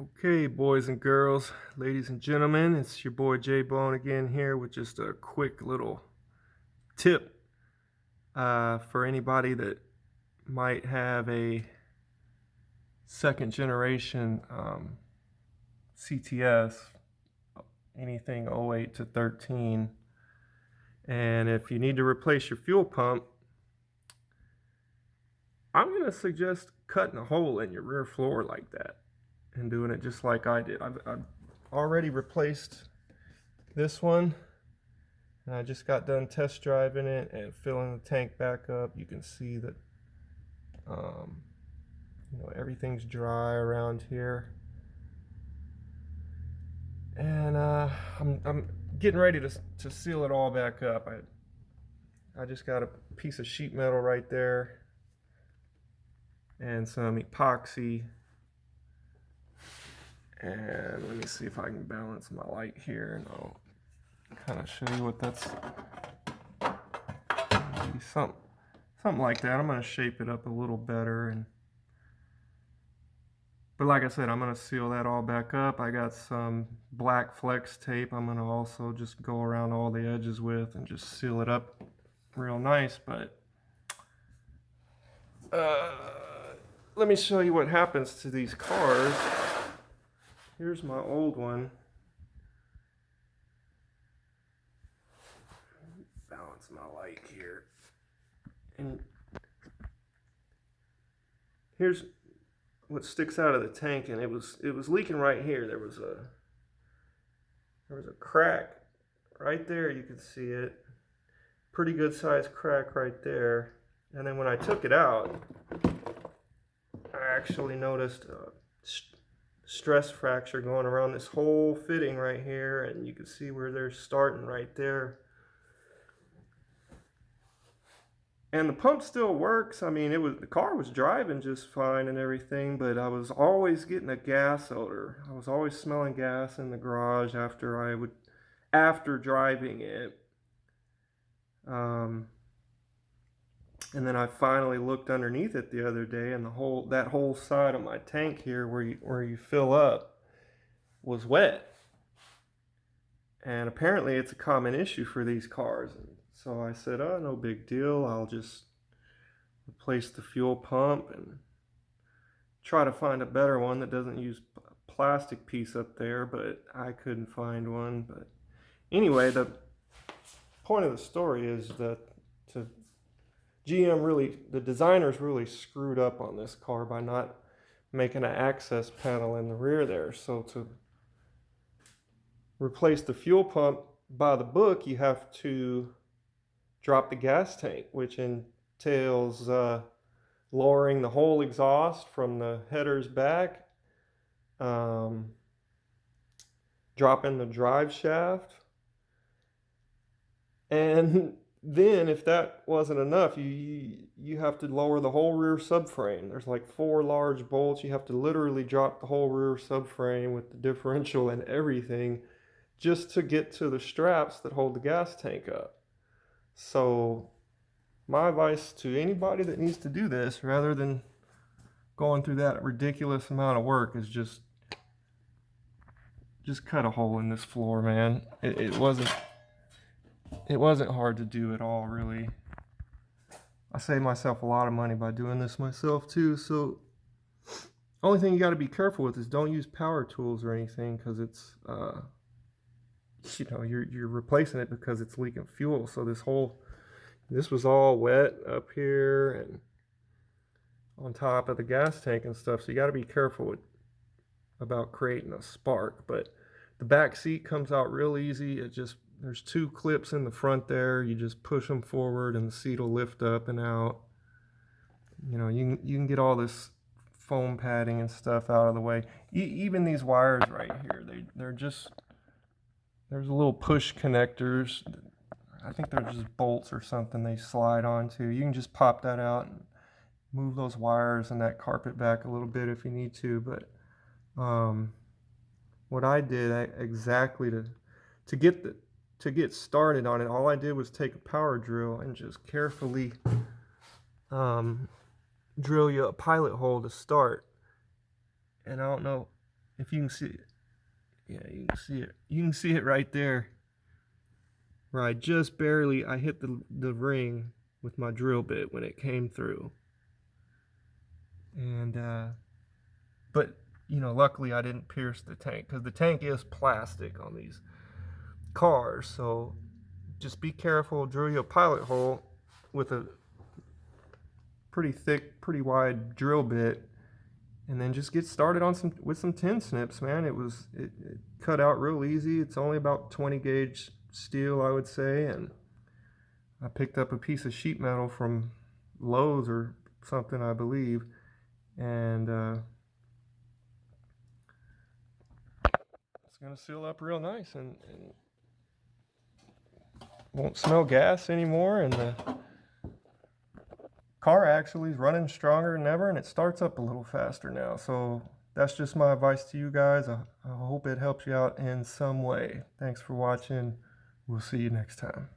Okay, boys and girls, ladies and gentlemen, it's your boy J Bone again here with just a quick little tip for anybody that might have a second generation CTS, anything '08 to 13. And if you need to replace your fuel pump, I'm going to suggest cutting a hole in your rear floor like that and doing it just like I did. I've already replaced this one, and I just got done test driving it and filling the tank back up. You can see that everything's dry around here, and I'm getting ready to seal it all back up. I just got a piece of sheet metal right there and some epoxy. And let me see if I can balance my light here, and I'll kind of show you what that's something like that. I'm going to shape it up a little better, but like I said, I'm going to seal that all back up. I got some black flex tape I'm going to also just go around all the edges with and just seal it up real nice. But let me show you what happens to these cars. Here's my old one. Balance my light here. And here's what sticks out of the tank, and it was leaking right here. There was a crack right there. You can see it. Pretty good sized crack right there. And then when I took it out, I actually noticed a stress fracture going around this whole fitting right here, and you can see where they're starting right there. And the pump still works. I mean, the car was driving just fine and everything, but I was always getting a gas odor. I was always smelling gas in the garage after driving it. And then I finally looked underneath it the other day, and that whole side of my tank here where you fill up was wet. And apparently it's a common issue for these cars. And so I said, oh, no big deal. I'll just replace the fuel pump and try to find a better one that doesn't use a plastic piece up there, but I couldn't find one. But anyway, the point of the story is that the designers really screwed up on this car by not making an access panel in the rear there. So to replace the fuel pump by the book, you have to drop the gas tank, which entails lowering the whole exhaust from the headers back, dropping the drive shaft, and then if that wasn't enough, you have to lower the whole rear subframe. There's like 4 large bolts. You have to literally drop the whole rear subframe with the differential and everything just to get to the straps that hold the gas tank up. So my advice to anybody that needs to do this, rather than going through that ridiculous amount of work, is just cut a hole in this floor, man. It wasn't hard to do at all, really. I saved myself a lot of money by doing this myself too. So only thing you got to be careful with is don't use power tools or anything, because it's you're replacing it because it's leaking fuel. So this was all wet up here and on top of the gas tank and stuff. So you got to be careful about creating a spark. But the back seat comes out real easy. There's 2 clips in the front there. You just push them forward and the seat will lift up and out. You can get all this foam padding and stuff out of the way. Even these wires right here, there's a little push connectors. I think they're just bolts or something they slide onto. You can just pop that out and move those wires and that carpet back a little bit if you need to. But what I did exactly to get started on it, all I did was take a power drill and just carefully drill you a pilot hole to start. And I don't know if you can see it. Yeah, you can see it. You can see it right there where I just barely, I hit the ring with my drill bit when it came through. And, but, you know, luckily I didn't pierce the tank, because the tank is plastic on these cars. So just be careful, drill your pilot hole with a pretty thick, pretty wide drill bit, and then just get started on with some tin snips, man. It cut out real easy. It's only about 20 gauge steel, I would say, and I picked up a piece of sheet metal from Lowe's or something, I believe, and it's gonna seal up real nice and won't smell gas anymore, and the car actually is running stronger than ever, and it starts up a little faster now. So that's just my advice to you guys. I hope it helps you out in some way. Thanks for watching. We'll see you next time.